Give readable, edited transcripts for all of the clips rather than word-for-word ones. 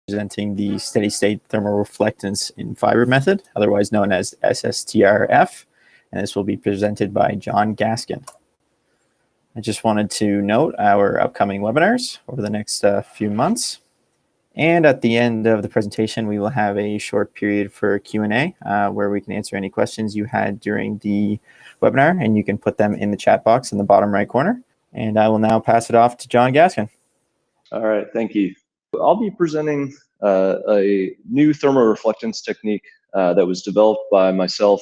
presenting the steady state thermal reflectance in fiber method, otherwise known as SSTRF, and this will be presented by John Gaskin. I just wanted to note our upcoming webinars over the next few months. And at the end of the presentation, we will have a short period for Q&A where we can answer any questions you had during the webinar, and you can put them in the chat box in the bottom right corner. And I will now pass it off to John Gaskin. All right, thank you. I'll be presenting a new thermal reflectance technique that was developed by myself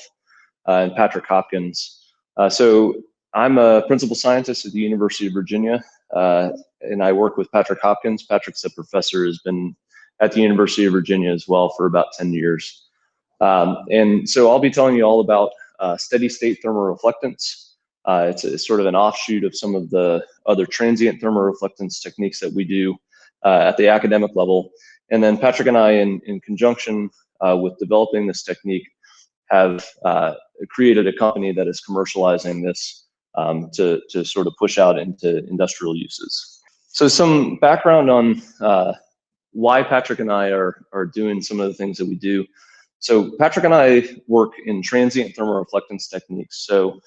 and Patrick Hopkins. So I'm a principal scientist at the University of Virginia, and I work with Patrick Hopkins. Patrick's a professor, has been at the University of Virginia as well for about 10 years. And so I'll be telling you all about steady state thermal reflectance. It's sort of an offshoot of some of the other transient thermal reflectance techniques that we do at the academic level. And then Patrick and I, in conjunction with developing this technique, have created a company that is commercializing this to sort of push out into industrial uses. So some background on why Patrick and I are doing some of the things that we do. So Patrick and I work in transient thermal reflectance techniques. So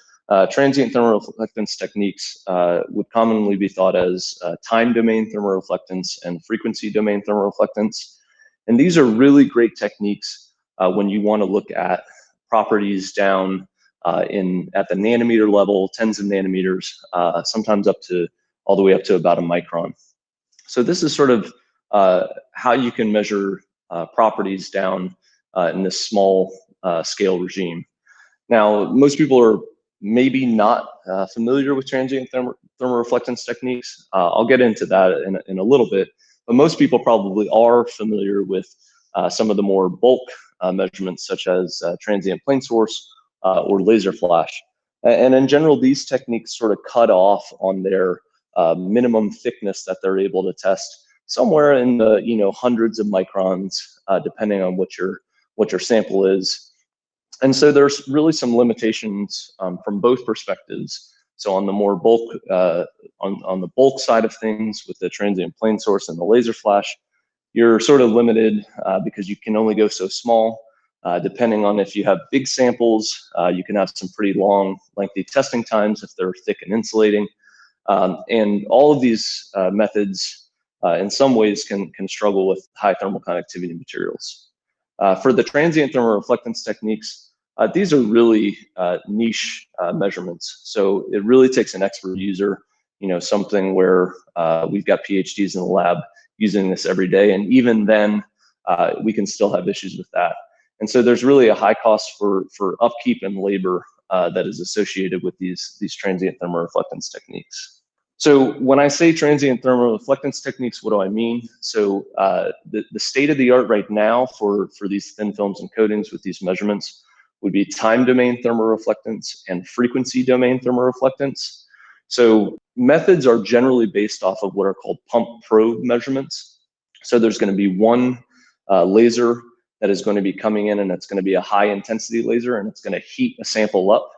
transient thermal reflectance techniques would commonly be thought as time domain thermal reflectance and frequency domain thermal reflectance. And these are really great techniques when you want to look at properties down at the nanometer level, tens of nanometers, sometimes all the way up to about a micron. So this is sort of how you can measure properties down in this small scale regime. Now, most people are maybe not familiar with transient thermal reflectance techniques. I'll get into that in a little bit, but most people probably are familiar with some of the more bulk measurements, such as transient plane source or laser flash. And in general, these techniques sort of cut off on their minimum thickness that they're able to test somewhere in the hundreds of microns, depending on what your sample is. And so there's really some limitations from both perspectives. So on the more bulk, on the bulk side of things with the transient plane source and the laser flash, you're sort of limited because you can only go so small. Depending on if you have big samples, you can have some pretty long, lengthy testing times if they're thick and insulating. And all of these methods, in some ways, can struggle with high thermal conductivity materials. For the transient thermal reflectance techniques, these are really niche measurements. So it really takes an expert user, something where we've got PhDs in the lab using this every day. And even then, we can still have issues with that. And so there's really a high cost for upkeep and labor that is associated with these transient thermal reflectance techniques. So when I say transient thermal reflectance techniques, what do I mean? So the state of the art right now for these thin films and coatings with these measurements would be time domain thermal reflectance and frequency domain thermal reflectance. So methods are generally based off of what are called pump probe measurements. So there's going to be one laser that is going to be coming in, and it's going to be a high intensity laser, and it's going to heat a sample up.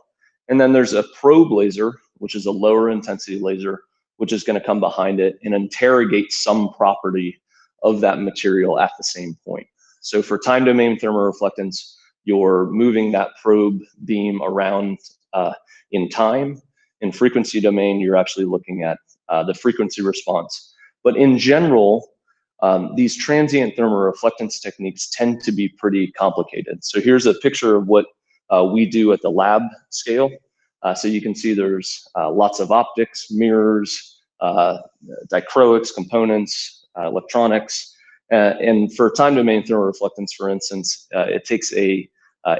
And then there's a probe laser, which is a lower intensity laser, which is going to come behind it and interrogate some property of that material at the same point. So for time domain thermal reflectance, you're moving that probe beam around in time. In frequency domain, you're actually looking at the frequency response. But in general, these transient thermal reflectance techniques tend to be pretty complicated. So here's a picture of what we do at the lab scale. So you can see there's lots of optics, mirrors, dichroics, components, electronics. And for time domain thermal reflectance, for instance, it takes a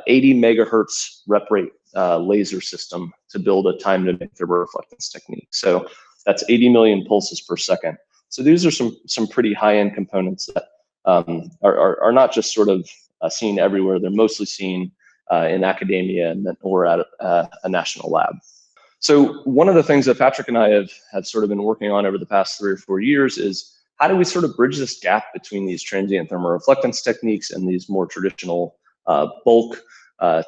80 megahertz rep rate laser system to build a time domain thermal reflectance technique. So that's 80 million pulses per second. So these are some pretty high-end components that are not just sort of seen everywhere. They're mostly seen in academia or at a national lab. So one of the things that Patrick and I have sort of been working on over the past 3 or 4 years is how do we sort of bridge this gap between these transient thermal reflectance techniques and these more traditional bulk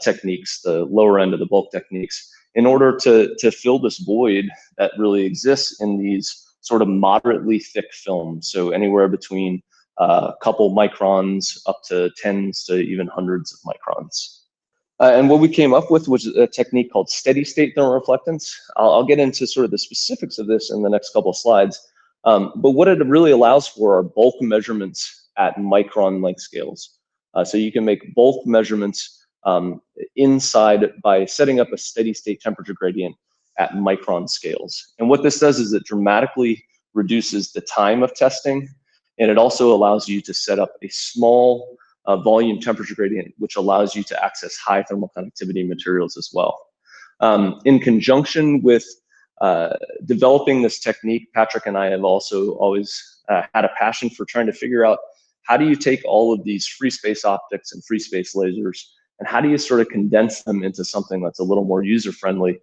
techniques, the lower end of the bulk techniques, in order to fill this void that really exists in these sort of moderately thick films. So anywhere between a couple microns up to tens to even hundreds of microns. And what we came up with was a technique called steady state thermoreflectance. I'll get into sort of the specifics of this in the next couple of slides. But what it really allows for are bulk measurements at micron length scales. So you can make bulk measurements inside by setting up a steady state temperature gradient at micron scales. And what this does is it dramatically reduces the time of testing, and it also allows you to set up a small volume temperature gradient, which allows you to access high thermal conductivity materials as well. In conjunction with developing this technique, Patrick and I have also always had a passion for trying to figure out how do you take all of these free space optics and free space lasers, and how do you sort of condense them into something that's a little more user-friendly.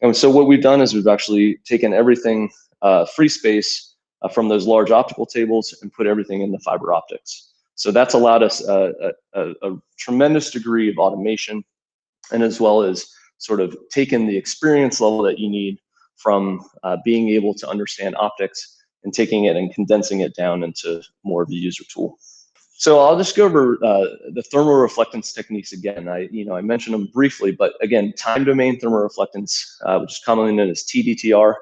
And so what we've done is we've actually taken everything free space from those large optical tables and put everything into fiber optics. So that's allowed us a tremendous degree of automation, and as well as sort of taken the experience level that you need from being able to understand optics and taking it and condensing it down into more of a user tool. So I'll just go over the thermoreflectance techniques again. I mentioned them briefly, but again, time domain thermoreflectance, which is commonly known as TDTR,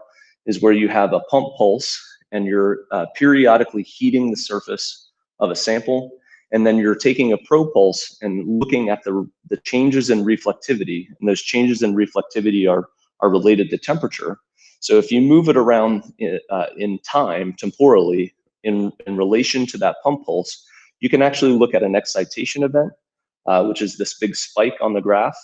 is where you have a pump pulse and you're periodically heating the surface of a sample, and then you're taking a probe pulse and looking at the changes in reflectivity, and those changes in reflectivity are related to temperature. So if you move it around in time, temporally, in relation to that pump pulse, you can actually look at an excitation event, which is this big spike on the graph,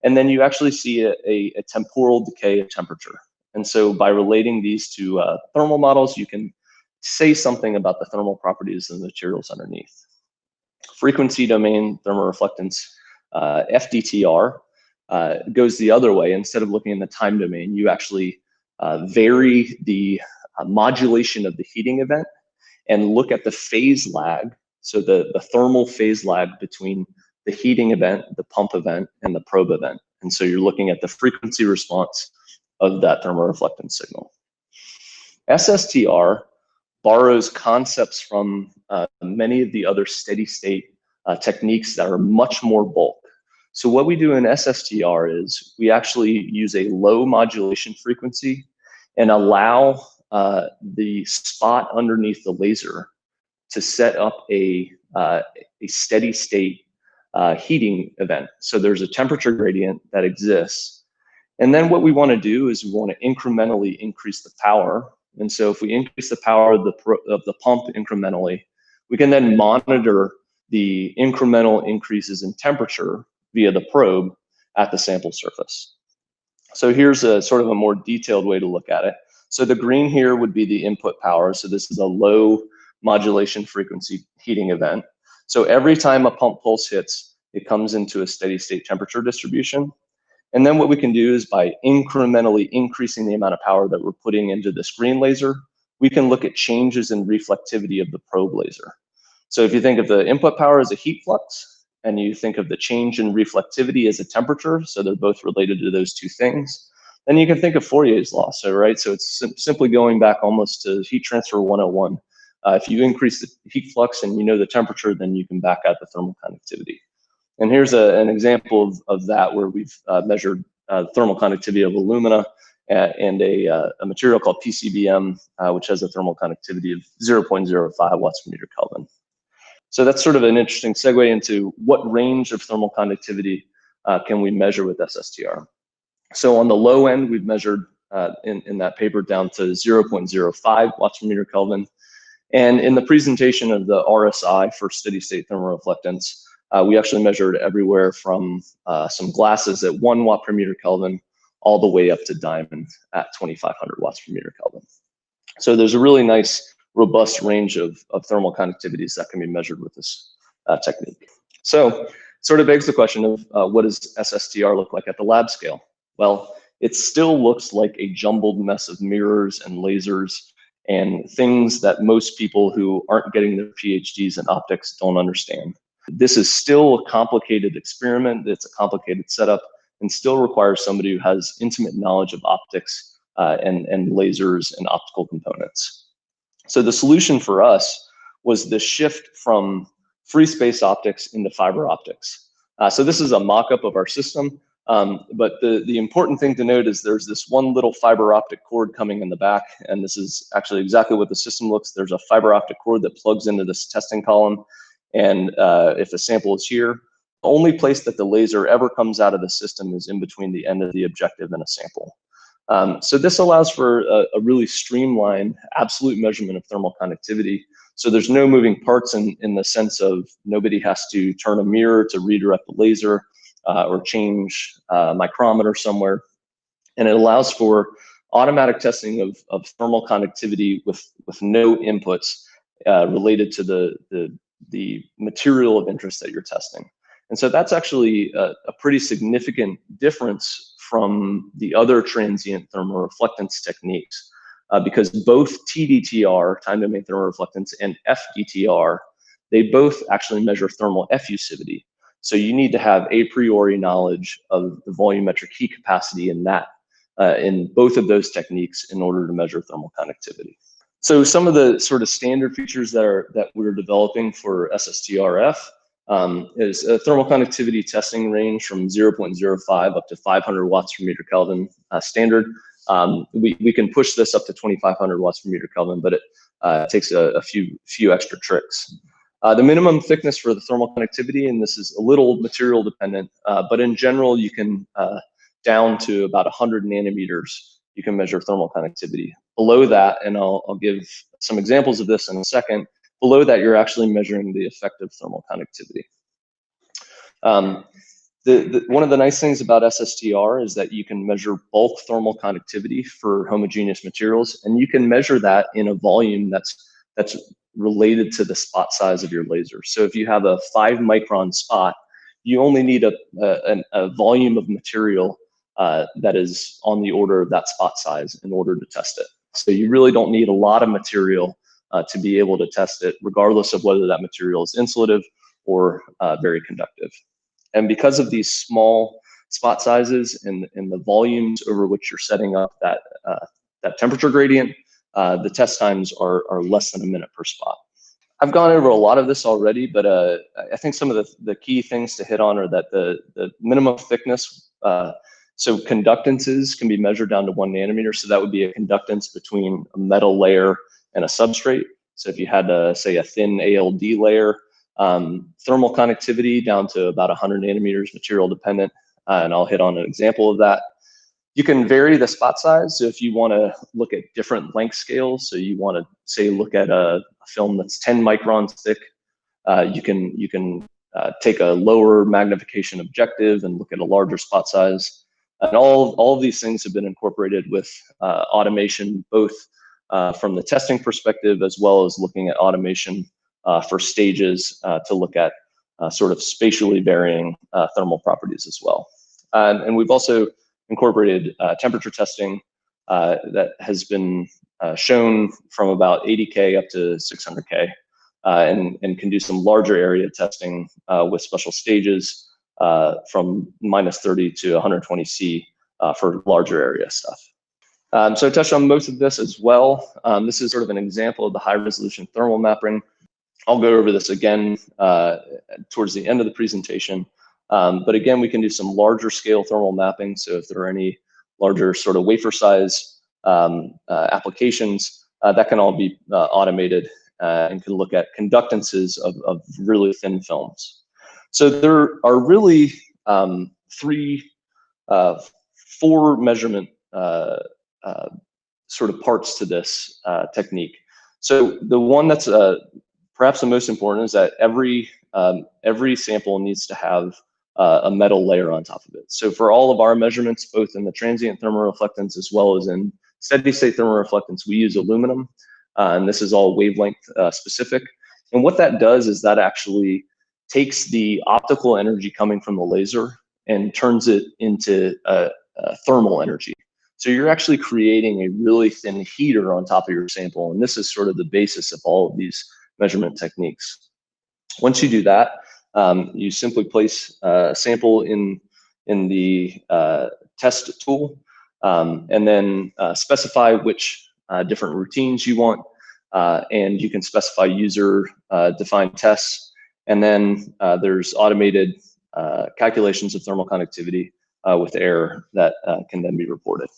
and then you actually see a temporal decay of temperature. And so by relating these to thermal models, you can say something about the thermal properties of the materials underneath. Frequency domain thermoreflectance, FDTR, goes the other way. Instead of looking in the time domain, you actually vary the modulation of the heating event and look at the phase lag, so the thermal phase lag between the heating event, the pump event, and the probe event. And so you're looking at the frequency response of that thermoreflectance signal. SSTR borrows concepts from many of the other steady state techniques that are much more bulk. So what we do in SSTR is we actually use a low modulation frequency and allow the spot underneath the laser to set up a steady state heating event. So there's a temperature gradient that exists. And then what we want to do is we want to incrementally increase the power. And so if we increase the power of the pump incrementally, we can then monitor the incremental increases in temperature via the probe at the sample surface. So here's a sort of a more detailed way to look at it. So the green here would be the input power. So this is a low modulation frequency heating event. So every time a pump pulse hits, it comes into a steady state temperature distribution. And then what we can do is by incrementally increasing the amount of power that we're putting into this green laser, we can look at changes in reflectivity of the probe laser. So if you think of the input power as a heat flux, and you think of the change in reflectivity as a temperature, so they're both related to those two things, then you can think of Fourier's law. So it's simply going back almost to heat transfer 101. If you increase the heat flux and you know the temperature, then you can back out the thermal conductivity. And here's an example of that where we've measured thermal conductivity of alumina and a material called PCBM, which has a thermal conductivity of 0.05 watts per meter Kelvin. So that's sort of an interesting segue into what range of thermal conductivity can we measure with SSTR. So on the low end, we've measured in that paper down to 0.05 watts per meter Kelvin. And in the presentation of the RSI for steady state thermoreflectance, we actually measured everywhere from some glasses at 1 watt per meter Kelvin all the way up to diamond at 2,500 watts per meter Kelvin. So there's a really nice, robust range of thermal conductivities that can be measured with this technique. So it sort of begs the question of what does SSTR look like at the lab scale? Well, it still looks like a jumbled mess of mirrors and lasers and things that most people who aren't getting their PhDs in optics don't understand. This is still a complicated experiment. It's a complicated setup and still requires somebody who has intimate knowledge of optics and lasers and optical components. So the solution for us was the shift from free space optics into fiber optics. So this is a mock-up of our system, but the important thing to note is there's this one little fiber optic cord coming in the back, and this is actually exactly what the system looks. There's a fiber optic cord that plugs into this testing column, and if the sample is here, the only place that the laser ever comes out of the system is in between the end of the objective and a sample. So this allows for a really streamlined absolute measurement of thermal conductivity. So there's no moving parts in the sense of nobody has to turn a mirror to redirect the laser or change a micrometer somewhere. And it allows for automatic testing of thermal conductivity with no inputs related to the material of interest that you're testing. And so that's actually a pretty significant difference from the other transient thermoreflectance techniques, because both TDTR, time domain thermoreflectance, and FDTR, they both actually measure thermal effusivity. So you need to have a priori knowledge of the volumetric heat capacity in that, in both of those techniques in order to measure thermal conductivity. So some of the sort of standard features that we're developing for SSTRF is a thermal conductivity testing range from 0.05 up to 500 watts per meter Kelvin standard. We can push this up to 2,500 watts per meter Kelvin, but it takes a few extra tricks. The minimum thickness for the thermal conductivity, and this is a little material dependent, but in general, you can down to about 100 nanometers, you can measure thermal conductivity. Below that, and I'll give some examples of this in a second, below that, you're actually measuring the effective thermal conductivity. One of the nice things about SSTR is that you can measure bulk thermal conductivity for homogeneous materials, and you can measure that in a volume that's related to the spot size of your laser. So if you have a 5 micron spot, you only need a volume of material that is on the order of that spot size in order to test it. So you really don't need a lot of material to be able to test it, regardless of whether that material is insulative or very conductive. And because of these small spot sizes and the volumes over which you're setting up that temperature gradient, the test times are less than a minute per spot. I've gone over a lot of this already, but I think some of the key things to hit on are that the minimum thickness, so conductances can be measured down to 1 nanometer. So that would be a conductance between a metal layer and a substrate. So if you had, say, a thin ALD layer, thermal conductivity down to about 100 nanometers, material dependent, and I'll hit on an example of that. You can vary the spot size. So if you want to look at different length scales, so you want to, say, look at a film that's 10 microns thick, you can take a lower magnification objective and look at a larger spot size. And all of these things have been incorporated with automation, both from the testing perspective, as well as looking at automation for stages to look at sort of spatially varying thermal properties as well. And we've also incorporated temperature testing that has been shown from about 80K up to 600K, and can do some larger area testing with special stages from -30 to 120C for larger area stuff. So I touched on most of this as well. This is sort of an example of the high resolution thermal mapping. I'll go over this again towards the end of the presentation. But again, we can do some larger scale thermal mapping. So if there are any larger sort of wafer size applications, that can all be automated and can look at conductances of really thin films. So there are really four measurement sort of parts to this technique. So the one that's perhaps the most important is that every sample needs to have a metal layer on top of it. So for all of our measurements, both in the transient thermoreflectance as well as in steady state thermoreflectance, we use aluminum, and this is all wavelength specific. And what that does is that actually takes the optical energy coming from the laser and turns it into thermal energy. So you're actually creating a really thin heater on top of your sample, and this is sort of the basis of all of these measurement techniques. Once you do that, you simply place a sample in the test tool, and then specify which different routines you want. and you can specify user defined tests. And then there's automated calculations of thermal conductivity with error that can then be reported.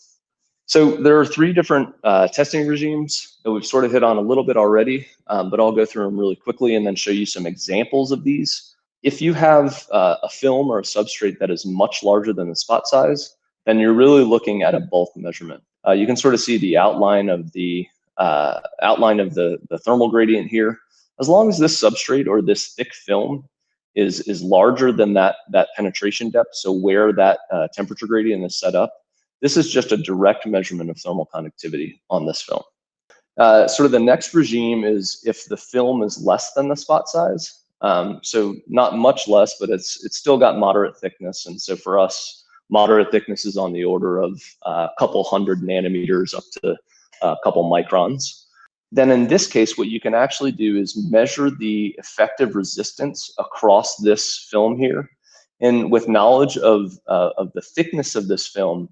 So there are three different testing regimes that we've sort of hit on a little bit already, but I'll go through them really quickly and then show you some examples of these. If you have a film or a substrate that is much larger than the spot size, then you're really looking at a bulk measurement. You can sort of see the outline of the thermal gradient here. As long as this substrate or this thick film is larger than that penetration depth, so where that temperature gradient is set up, this is just a direct measurement of thermal conductivity on this film. Sort of the next regime is if the film is less than the spot size. So not much less, but it's still got moderate thickness. And so for us, moderate thickness is on the order of a couple hundred nanometers up to a couple microns. Then in this case, what you can actually do is measure the effective resistance across this film here. And with knowledge of the thickness of this film,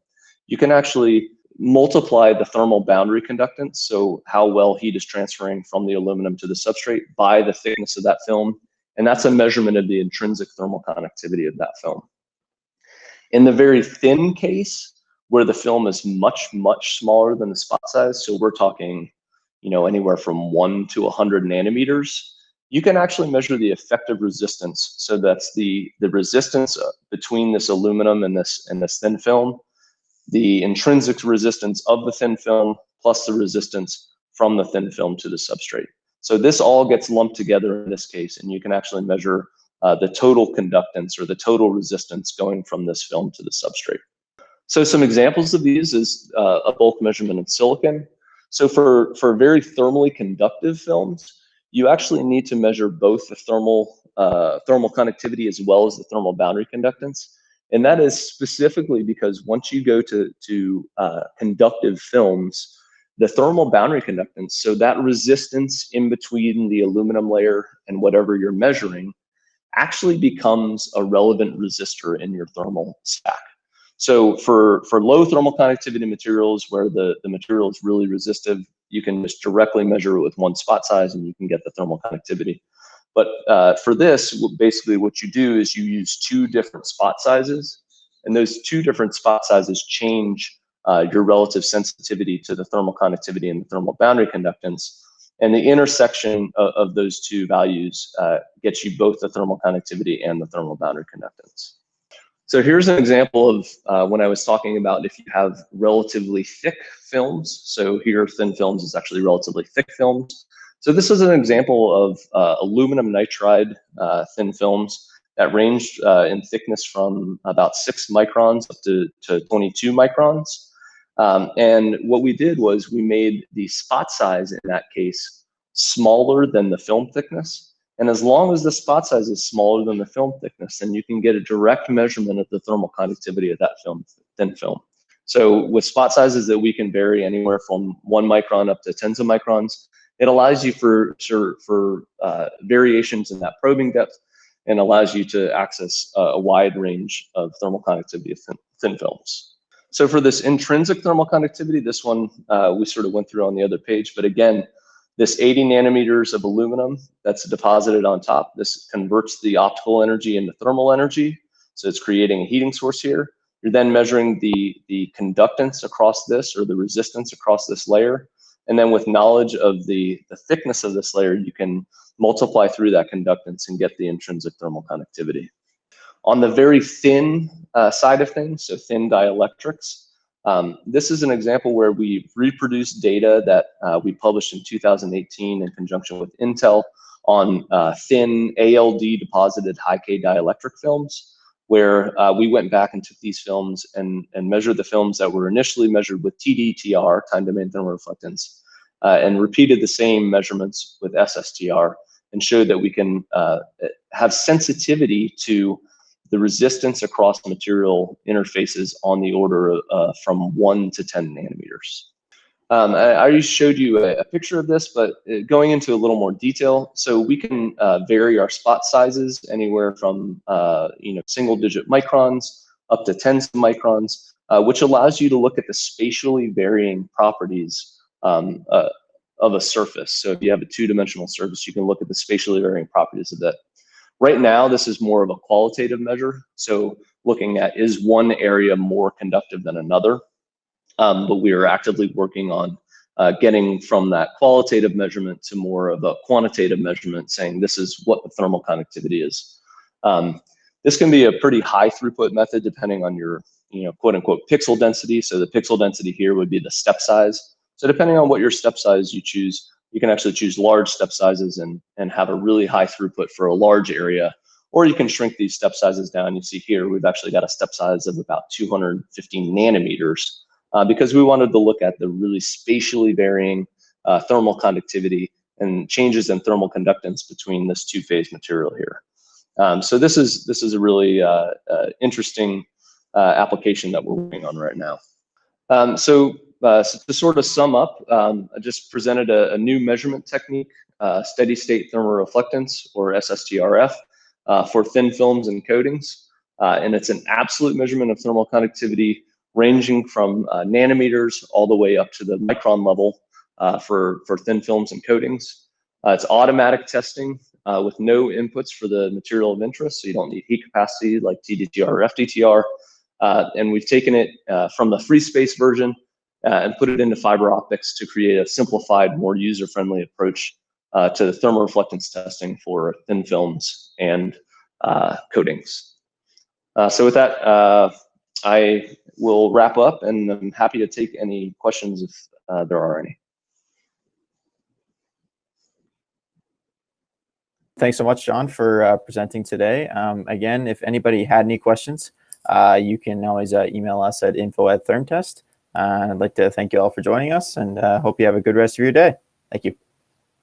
you can actually multiply the thermal boundary conductance, so how well heat is transferring from the aluminum to the substrate, by the thickness of that film. And that's a measurement of the intrinsic thermal conductivity of that film. In the very thin case, where the film is much, much smaller than the spot size, so we're talking anywhere from 1 to 100 nanometers, you can actually measure the effective resistance. So that's the resistance between this aluminum and this thin film, the intrinsic resistance of the thin film plus the resistance from the thin film to the substrate. So this all gets lumped together in this case, and you can actually measure the total conductance or the total resistance going from this film to the substrate. So some examples of these is a bulk measurement of silicon. So for very thermally conductive films, you actually need to measure both the thermal conductivity as well as the thermal boundary conductance. And that is specifically because once you go to conductive films, the thermal boundary conductance, so that resistance in between the aluminum layer and whatever you're measuring, actually becomes a relevant resistor in your thermal stack. So for low thermal conductivity materials where the material is really resistive, you can just directly measure it with one spot size and you can get the thermal conductivity. But for this, basically what you do is you use two different spot sizes, and those two different spot sizes change your relative sensitivity to the thermal conductivity and the thermal boundary conductance. And the intersection of those two values gets you both the thermal conductivity and the thermal boundary conductance. So here's an example of when I was talking about if you have relatively thick films. So here, thin films is actually relatively thick films. So this is an example of aluminum nitride thin films that ranged in thickness from about 6 microns up to 22 microns. And what we did was we made the spot size in that case smaller than the film thickness. And as long as the spot size is smaller than the film thickness, then you can get a direct measurement of the thermal conductivity of that thin film. So with spot sizes that we can vary anywhere from 1 micron up to tens of microns, it allows you for variations in that probing depth and allows you to access a wide range of thermal conductivity of thin films. So for this intrinsic thermal conductivity, this one we sort of went through on the other page, but again, this 80 nanometers of aluminum that's deposited on top, this converts the optical energy into thermal energy. So it's creating a heating source here. You're then measuring the conductance across this, or the resistance across this layer. And then with knowledge of the thickness of this layer, you can multiply through that conductance and get the intrinsic thermal conductivity. On the very thin side of things, so thin dielectrics, this is an example where we reproduced data that we published in 2018 in conjunction with Intel on thin ALD deposited high K dielectric films, where we went back and took these films and measured the films that were initially measured with TDTR, time domain thermal reflectance, and repeated the same measurements with SSTR and showed that we can have sensitivity to the resistance across material interfaces on the order from 1 to 10 nanometers. I already showed you a picture of this, but going into a little more detail, so we can vary our spot sizes anywhere from single-digit microns up to tens of microns, which allows you to look at the spatially varying properties a surface. So if you have a two-dimensional surface, you can look at the spatially varying properties of that. Right now, this is more of a qualitative measure. So looking at, is one area more conductive than another? But we are actively working on getting from that qualitative measurement to more of a quantitative measurement, saying this is what the thermal conductivity is. This can be a pretty high throughput method depending on your, quote unquote, pixel density. So the pixel density here would be the step size. So depending on what your step size you choose, you can actually choose large step sizes and have a really high throughput for a large area, or you can shrink these step sizes down. You see here, we've actually got a step size of about 215 nanometers because we wanted to look at the really spatially varying thermal conductivity and changes in thermal conductance between this two-phase material here. So this is a really interesting application that we're working on right now. So to sort of sum up, I just presented a new measurement technique, steady state thermoreflectance, or SSTRF, for thin films and coatings. And it's an absolute measurement of thermal conductivity ranging from nanometers all the way up to the micron level for thin films and coatings. It's automatic testing with no inputs for the material of interest, so you don't need heat capacity like TDTR or FDTR. And we've taken it from the free space version and put it into fiber optics to create a simplified, more user-friendly approach to the thermoreflectance testing for thin films and coatings. So with that, I will wrap up, and I'm happy to take any questions if there are any. Thanks so much, John, for presenting today. Again, if anybody had any questions, you can always email us at info@thermtest. I'd like to thank you all for joining us, and hope you have a good rest of your day. Thank you.